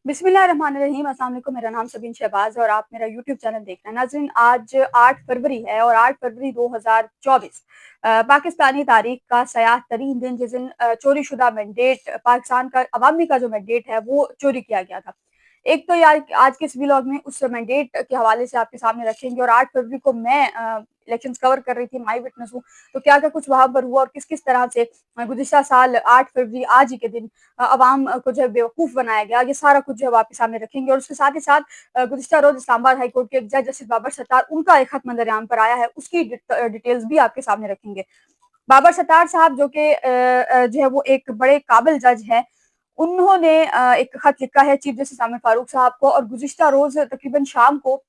बिस्मिल्लाहिर्रहमानिर्रहीम। अस्सलाम वालेकुम। मेरा नाम सबीन शहबाज है और आप मेरा यूट्यूब चैनल देख रहे हैं। नाज़रीन, आज 8 फरवरी है और 8 फरवरी 2024 पाकिस्तानी तारीख का सयाह तरीन दिन, जिस दिन चोरी शुदा मैंडेट पाकिस्तान का अवामी का जो मैंडेट है वो चोरी किया गया था। एक तो यार आज के इस व्लॉग में उस मैंडेट के हवाले से आपके सामने रखेंगे, और 8 फरवरी को मैं इलेक्शंस कवर कर रही थी, माई विटनेस हूँ। तो क्या क्या कुछ वहां पर हुआ और किस किस तरह से गुज़िश्ता साल 8 फरवरी आज ही के दिन अवाम को जो है बेवकूफ़ बनाया गया, ये सारा कुछ जो है वो आपके सामने रखेंगे। और उसके साथ ही साथ गुज़िश्ता रोज़ इस्लामाबाद हाई कोर्ट के एक जज जस्टिस बाबर सत्तार, उनका एक खत मंज़र-ए-आम पर आया है, उसकी डिटेल्स भी आपके सामने रखेंगे। बाबर सत्तार साहब जो कि जो है वो एक बड़े काबिल जज हैं, उन्होंने एक खत लिखा है चीफ जस्टिस आमिर फारूक साहब को, और गुज़िश्ता रोज़ तकरीबन शाम को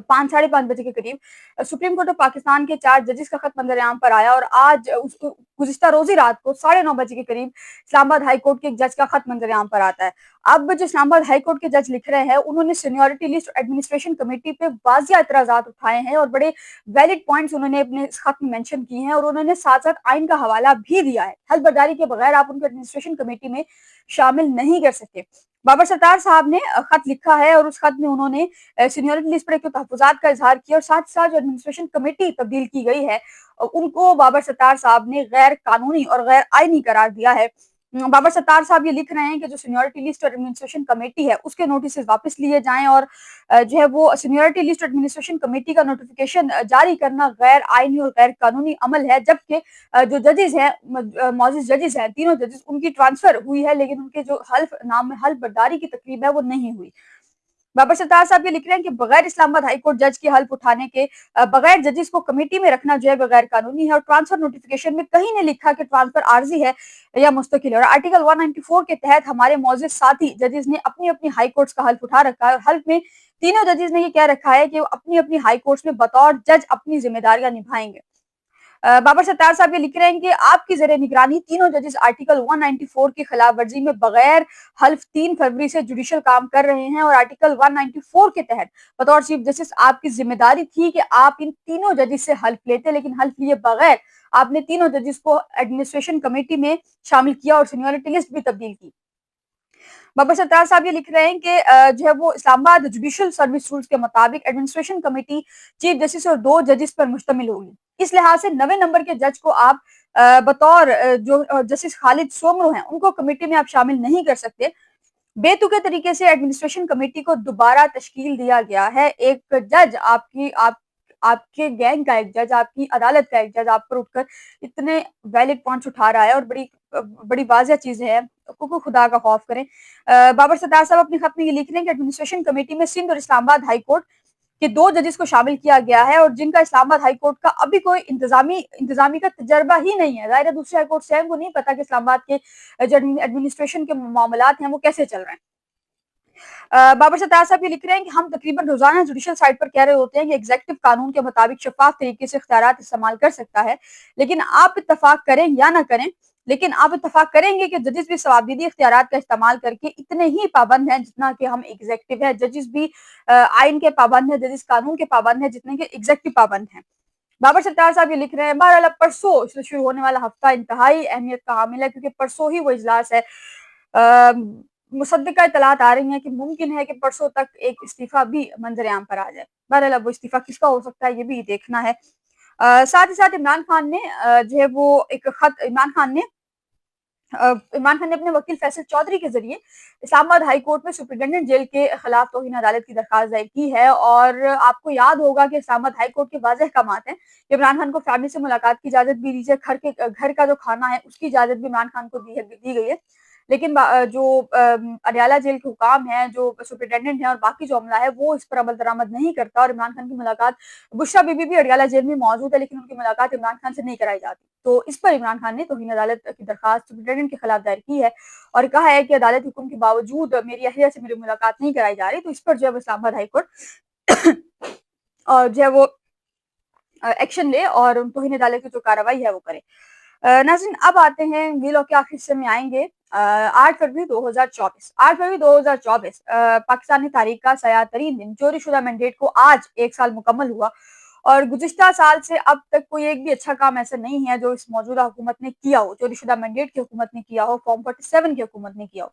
5 साढ़े 5 बजे के करीब सुप्रीम कोर्ट ऑफ पाकिस्तान के 4 जजेस का खत मंजर-ए-आम पर आया, और आज गुज़िश्ता रोज़ ही रात को 9:30 बजे के करीब इस्लामाबाद हाई कोर्ट के एक जज का खत मंजर-ए-आम पर आता है। अब जो इस्लामाबाद हाई कोर्ट के जज लिख रहे हैं, उन्होंने सीनियरिटी लिस्ट एडमिनिस्ट्रेशन कमेटी पे वाज़िया एतराज़ात उठाए हैं और बड़े वैलिड पॉइंट्स उन्होंने अपने इस खत में मेंशन किए हैं, और उन्होंने साथ-साथ आइन का हवाला भी दिया है। हल्फ बर्दारी के बगैर आप उनको एडमिनिस्ट्रेशन कमेटी में शामिल नहीं कर सकते। बाबर सत्तार साहब ने खत लिखा है, और उस खत में उन्होंने सीनियरिटी लिस्ट पर एक तो तहफ़्फ़ुज़ात का इज़हार किया, और साथ ही साथ जो एडमिनिस्ट्रेशन कमेटी तब्दील की गई है, उनको बाबर सत्तार साहब ने गैर कानूनी और गैर आइनी करार दिया है। बाबर सत्तार साहब ये लिख रहे हैं कि जो सीनियरिटी लिस्ट और एडमिनिस्ट्रेशन कमेटी है, उसके नोटिस वापस लिए जाएं, और जो है वो सीनियरिटी लिस्ट एडमिनिस्ट्रेशन कमेटी का नोटिफिकेशन जारी करना गैर आइनी और गैर कानूनी अमल है। जबकि जो जजेस हैं, मौजूद जजेस हैं, तीनों जजेस, उनकी ट्रांसफर हुई है, लेकिन उनके जो हल्फ नाम में हल्फ बर्दारी की तकरीब है वो नहीं हुई। बाबर सत्तार साहब ये लिख रहे हैं कि बगैर इस्लामाबाद हाई कोर्ट जज की हल्फ उठाने के बगैर जजेस को कमेटी में रखना जो है बगैर कानूनी है, और ट्रांसफर नोटिफिकेशन में कहीं नहीं लिखा कि ट्रांसफर आर्जी है या मुस्तकिल है। और आर्टिकल 194 के तहत हमारे मौजूद साथी जजेस ने अपनी अपनी हाई कोर्ट्स का हल्फ उठा रखा है, और हल्फ में तीनों जजेस ने ये कह रखा है कि वो अपनी अपनी हाई कोर्ट्स में बतौर जज अपनी जिम्मेदारियां निभाएंगे। बाबर सत्तार साहब ये लिख रहे हैं कि आपकी ज़ेरे निगरानी तीनों जजेस आर्टिकल 194 की खिलाफ वर्जी में बगैर हल्फ 3 फरवरी से जुडिशियल काम कर रहे हैं, और आर्टिकल 194 के तहत बतौर चीफ जस्टिस आपकी जिम्मेदारी थी कि आप इन तीनों जजेस से हल्फ लेते, लेकिन हल्फ लिए बगैर आपने तीनों जजेस को एडमिनिस्ट्रेशन कमेटी में शामिल किया और सीनियरिटी लिस्ट भी तब्दील की। बाबर सत्तार साहब ये लिख रहे हैं कि जो है वो इस्लामाबाद जुडिशियल सर्विस रूल्स के मुताबिक एडमिनिस्ट्रेशन कमेटी चीफ जस्टिस और 2 जजेस पर मुश्तमिल होगी। इस लिहाज से 9वें नंबर के जज को आप बतौर जो जस्टिस खालिद सोमरो हैं, उनको कमेटी में आप शामिल नहीं कर सकते। बेतुके तरीके से एडमिनिस्ट्रेशन कमेटी को दोबारा तश्कील दिया गया है। एक जज आपके गैंग का एक जज, आपकी अदालत का एक जज आप पर उठकर इतने वैलिड पॉइंट्स उठा रहा है, और बड़ी वाज़िया चीज़ है, खुदा का खौफ करें। बाबर सत्तार साहब अपने खत में ये लिख रहे हैं कि एडमिनिस्ट्रेशन कमेटी में सिंध और इस्लामाबाद हाई कोर्ट के 2 जजेस को शामिल किया गया है, और जिनका इस्लामाबाद हाई कोर्ट का अभी कोई इंतजामी का तजर्बा ही नहीं है। ज़ाहिर है दूसरे हाई कोर्ट से को नहीं पता कि इस्लामाबाद के जो एडमिनिस्ट्रेशन के मामलात हैं वो कैसे चल रहे हैं। बाबर सत्तार साहब ये लिख रहे हैं कि हम तकरीबन रोजाना जुडिशियल साइट पर कह रहे होते हैं कि एग्जीक्यूटिव कानून के मुताबिक शफाफ तरीके से इख्तियारात इस्तेमाल कर सकता है, लेकिन आप इत्तफाक करें या ना करें, लेकिन आप इत्तफाक करेंगे कि जजेस भी सवाबदीदी इख्तियारात का इस्तेमाल करके इतने ही पाबंद हैं जितना कि हम एग्जीक्यूटिव है। जजेस भी आइन के पाबंद है, जजेस कानून के पाबंद है जितने के एग्जीक्यूटिव पाबंद हैं। बाबर सत्तार साहब ये लिख रहे हैं, बहरहाल परसों से शुरू होने वाला हफ्ता इंतहाई अहमियत का हामिल है, क्योंकि परसों ही वो इजलास है। मुसद्दिका इतलात आ रही हैं कि मुमकिन है कि परसों तक एक इस्तीफा भी मंजर-ए-आम पर आ जाए। बहरहाल अब वो इस्तीफा किसका हो सकता है ये भी देखना है। साथ ही साथ इमरान खान ने जो है वो एक खत इमरान खान ने अपने वकील फैसल चौधरी के जरिए इस्लामाबाद हाई कोर्ट में सुप्रिंटेंडेंट जेल के खिलाफ तौहीन अदालत की दरखास्त दायर की है। और आपको याद होगा कि इस्लामाबाद हाई कोर्ट के वाज़ेह अहकामात हैं कि इमरान खान को फैमिली से मुलाकात की इजाजत भी दी जाए, घर का जो खाना है उसकी इजाजत भी इमरान खान को दी गई है, लेकिन जो अडयाला जेल के हुकाम हैं, जो सुप्रिंटेंडेंट हैं और बाकी जो अमला है, वो इस पर अमल दरामद नहीं करता, और इमरान खान की मुलाकात बुशरा बीबी भी अडयाला जेल में मौजूद है, लेकिन उनकी मुलाकात इमरान खान से नहीं कराई जाती। तो इस पर इमरान खान ने तौहीन अदालत की दरखास्त सुप्रिंटेंडेंट के खिलाफ दायर की है, और कहा है कि अदालती हुक्म के बावजूद मेरी अहलिया से मेरी मुलाकात नहीं कराई जा रही, तो इस पर जो है इस्लामाबाद हाई कोर्ट और जो है वो एक्शन ले और तौहीन अदालत की जो कार्रवाई है वो करे। नाज़रीन, अब आते हैं वीडियो के आखिर हिस्से में आएंगे। 8 फरवरी 2024 8 फरवरी 2024 पाकिस्तानी तारीख का सयाह तरीन दिन, चोरी शुदा मैंडेट को आज 1 साल मुकम्मल हुआ, और गुज़िश्ता साल से अब तक कोई एक भी अच्छा काम ऐसा नहीं है जो इस मौजूदा हुकूमत ने किया हो, चोरी शुदा मैंडेट की हुकूमत ने किया हो, फॉर्म 47 की हुकूमत ने किया हो।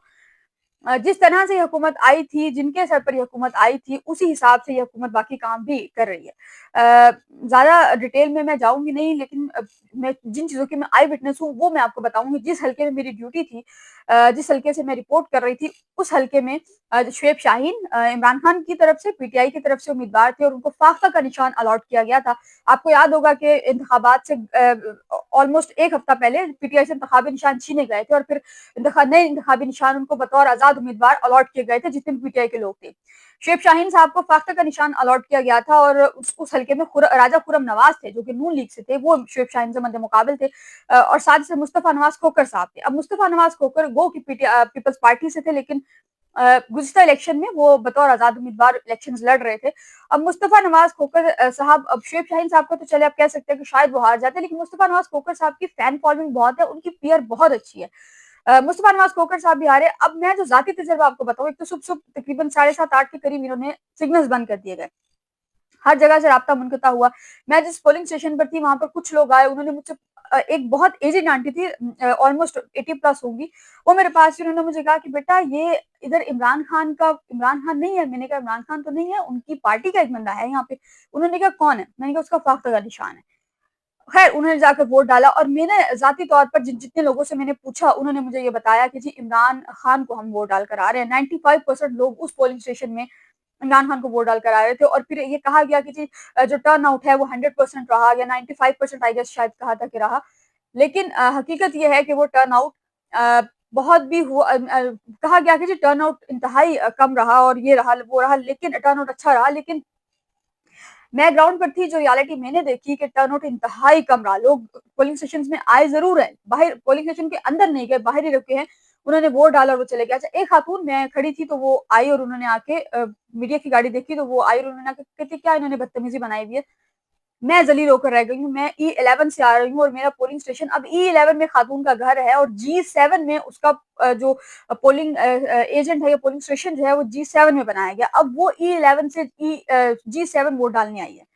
जिस तरह से ये हुकूमत आई थी, जिनके सर पर ये हुकूमत आई थी, उसी हिसाब से ये हुकूमत बाकी काम भी कर रही है। ज़्यादा डिटेल में मैं जाऊँगी नहीं, लेकिन मैं जिन चीज़ों की मैं आई विटनेस हूँ, वो मैं आपको बताऊँगी। जिस हल्के में मेरी ड्यूटी थी, जिस हल्के से मैं रिपोर्ट कर रही थी, उस हल्के में शुएब शाहीन इमरान खान की तरफ से, पीटीआई की तरफ से उम्मीदवार थे और उनको फाख्ता का निशान अलॉट किया गया था। आपको याद होगा कि इंतखाबात से ऑलमोस्ट 1 हफ्ता पहले पीटीआई से इंतखाबी निशान छीने गए थे और फिर नए इंतखाबी निशान उनको बतौर आजाद उम्मीदवार अलॉट किए गए थे, जितने भी पीटीआई के लोग थे। शुएब शाहीन साहब को फाख्ता का निशान अलॉट किया गया था और उस हल्के में राजा खुर्रम नवाज थे, जो कि नून लीग से थे, वो शुएब शाहीन से मद्दे मुकाबिल थे, और साथ से मुस्तफा नवाज खोखर साहब थे। अब मुस्तफा नवाज खोखर गो की पीपल्स पार्टी से थे, लेकिन गुज़िश्ता इलेक्शन में वो बतौर आजाद उम्मीदवार इलेक्शंस लड़ रहे थे। अब मुस्तफा नवाज खोखर साहब, अब शुएब शाहीन साहब को तो चले आप कह सकते हैं कि शायद वो हार जाते, लेकिन मुस्तफा नवाज खोखर साहब की फैन फॉलोइंग बहुत है, उनकी पीआर बहुत अच्छी है। मुस्तफा नवाज खोखर साहब भी हारे। अब मैं जो जाती तजर्बा आपको बताऊं, एक तो सुबह तकरीबन 7:30-8 के करीब इन्होंने सिग्नल्स बंद कर दिए गए, हर जगह से राब्ता मुनक़ता हुआ। मैं जिस पोलिंग स्टेशन पर थी, वहां पर कुछ लोग आए, उन्होंने मुझसे एक बहुत एजेड आंटी थी, ऑलमोस्ट 80 प्लस होंगी, वो मेरे पास थी। उन्होंने मुझे कहा कि बेटा, ये इधर इमरान खान नहीं है। मैंने कहा इमरान खान तो नहीं है, उनकी पार्टी का एक बंदा है यहाँ पे। उन्होंने कहा कौन है? मैंने कहा उसका फाख्ता का निशान है। खैर, उन्होंने जाकर वोट डाला और मैंने ज़ाती तौर पर जितने लोगों से मैंने पूछा, उन्होंने मुझे ये बताया कि जी इमरान खान को हम वोट डालकर आ रहे हैं। 95% लोग उस पोलिंग स्टेशन में इमरान खान को वोट डालकर आ रहे थे और फिर ये कहा गया कि जी जो टर्न आउट है वो 100% रहा, या 95% आई गेस शायद कहा था कि रहा। लेकिन हकीकत ये है कि वो टर्न आउट बहुत भी हुआ। कहा गया कि जी टर्न आउट इंतहाई कम रहा और ये रहा, वो रहा, लेकिन टर्न आउट अच्छा रहा। लेकिन मैं ग्राउंड पर थी, जो रियलिटी मैंने देखी कि टर्नआउट इंतहाई कम रहा। लोग पोलिंग स्टेशन में आए जरूर है, बाहर पोलिंग स्टेशन के अंदर नहीं गए, बाहर ही रुके हैं। उन्होंने वोट डाला और वो चले गए। अच्छा, एक खातून, मैं खड़ी थी तो वो आई और उन्होंने आके मीडिया की गाड़ी देखी, तो वो आई और उन्होंने आके कहती क्या इन्होंने बदतमीजी बनाई हुई है। मैं जलील होकर रह गई हूँ। मैं E11 से आ रही हूँ और मेरा पोलिंग स्टेशन अब E11 में खातून का घर है और G7 में उसका जो पोलिंग एजेंट है या पोलिंग स्टेशन जो है वो G7 में बनाया गया। अब वो E11 से G7 वोट डालने आई है।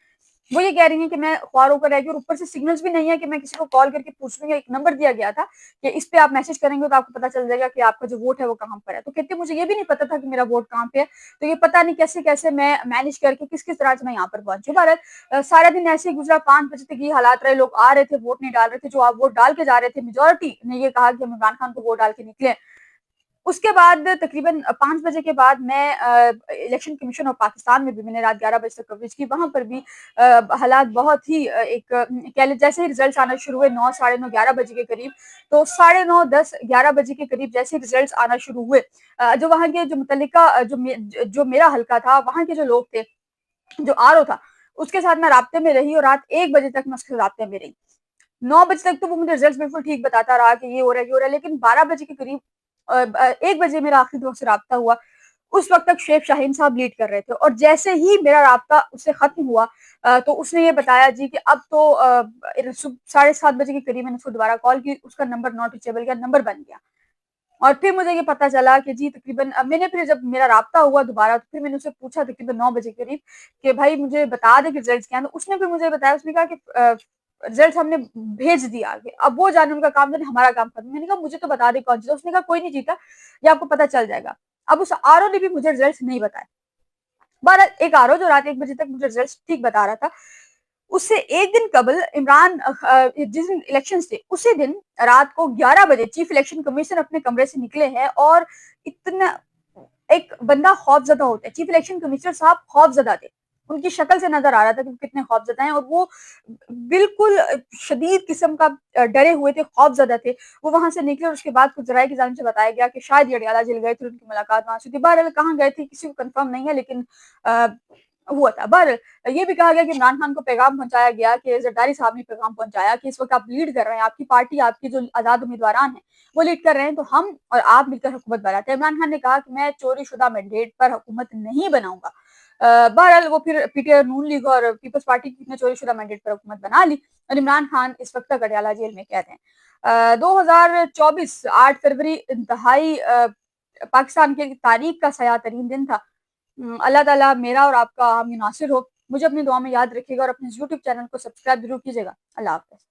वो ये कह रही हैं कि मैं ख्वार होकर रह गई और ऊपर से सिग्नल्स भी नहीं है कि मैं किसी को कॉल करके पूछ लूंगी। एक नंबर दिया गया था कि इस पे आप मैसेज करेंगे तो आपको पता चल जाएगा कि आपका जो वोट है वो कहाँ पर है। तो कहते मुझे ये भी नहीं पता था कि मेरा वोट कहाँ पे है। तो ये पता नहीं कैसे कैसे मैं मैनेज करके किस किस तरह से मैं यहाँ पर पहुंची। भारत सारा दिन ऐसे ही गुजरा। 5 बजे तक ये हालात रहे, लोग आ रहे थे, वोट नहीं डाल रहे थे। जो आप वोट डाल के जा रहे थे, मेजोरिटी ने ये कहा कि हम इमरान खान को वोट डाल के निकले। उसके बाद तकरीबन 5 बजे के बाद मैं इलेक्शन कमीशन ऑफ पाकिस्तान में भी मैंने रात 11 बजे तक कवरेज की। वहाँ पर भी हालात बहुत ही कह लें, जैसे ही रिजल्ट्स आना शुरू हुए 9, साढ़े 9, 11 बजे के करीब, तो साढ़े 9, 10, 11 बजे के करीब जैसे ही रिजल्ट्स आना शुरू हुए, जो वहाँ के जो मुतल्लिका जो मेरा हल्का था, वहाँ के जो लोग थे, जो आरओ था, उसके साथ मैं राब्ते में रही और रात 1 बजे तक मैं उसके राब्ते में रही। 9 बजे तक तो वो मुझे रिजल्ट्स बिल्कुल ठीक बताता रहा कि ये हो रहा है, ये हो रहा है, लेकिन 12 बजे के करीब 1 बजे मेरा आखिरी दोस्त से राब्ता हुआ। उस वक़्त तक शेख शाहीन साहब लीड कर रहे थे और जैसे ही मेरा राब्ता उससे खत्म हुआ, तो उसने ये बताया जी कि अब तो 7:30 बजे के करीब मैंने उसको दोबारा कॉल की, उसका नंबर नॉट रीचेबल गया, नंबर बन गया। और फिर मुझे ये पता चला कि जी तकरीबन मैंने फिर जब मेरा राब्ता हुआ दोबारा, तो फिर मैंने उससे पूछा तकरीबन 9 बजे के करीब कि भाई मुझे बता दे कि रिजल्ट्स क्या हैं। तो उसने फिर मुझे बताया, उसने कहा कि रिजल्ट्स हमने भेज दिया आगे, अब वो जाने उनका काम जाने, हमारा काम खत्म। मैंने कहा मुझे तो बता दे कौन जीता। उसने कहा कोई नहीं जीता, ये आपको पता चल जाएगा। अब उस आरओ ने भी मुझे रिजल्ट्स नहीं बताए। बहरहाल एक आरओ जो रात 1 बजे तक मुझे रिजल्ट्स ठीक बता रहा था, उससे एक दिन कबल जिस दिन इलेक्शन थे, उसी दिन रात को 11 बजे चीफ इलेक्शन कमीशनर अपने कमरे से निकले हैं और इतना एक बंदा खौफजदा होता है, चीफ इलेक्शन कमिश्नर साहब खौफजदा थे। उनकी शक्ल से नजर आ रहा था कि कितने खौफजदा हैं और वो बिल्कुल शदीद किस्म का डरे हुए थे, खौफजदा थे। वो वहां से निकले और उसके बाद कुछ जराये की जानिब से बताया गया कि शायद ये अडयाला जेल गए थे, उनकी मुलाकात वहां से थी। बहरहाल कहाँ गए थे किसी को कंफर्म नहीं है, लेकिन हुआ था। बहरहाल ये भी कहा गया कि इमरान खान को पैगाम पहुंचाया गया कि जरदारी साहब ने पैगाम पहुंचाया कि इस वक्त आप लीड कर रहे हैं, आपकी पार्टी, आपकी जो आजाद उम्मीदवारान है वो लीड कर रहे हैं, तो हम और आप मिलकर हुकूमत बनाते हैं। इमरान खान ने कहा कि मैं चोरी शुदा मैंडेट पर हुकूमत नहीं बनाऊंगा। बहरहाल वो फिर पीटीआई, नून लीग और पीपल्स पार्टी ने चोरी शुदा मैंडेट पर हुकूमत बना ली और इमरान खान इस वक्त तक अडयाला जेल में कैद हैं। 2024 8 फरवरी इंतहाई पाकिस्तान की तारीख का सयाह तरीन दिन था। अल्लाह ताला मेरा और आपका हामी नासिर हो। मुझे अपनी दुआ में याद रखिएगा और अपने यूट्यूब चैनल को सब्सक्राइब जरूर कीजिएगा। अल्लाह हाफ़िज़।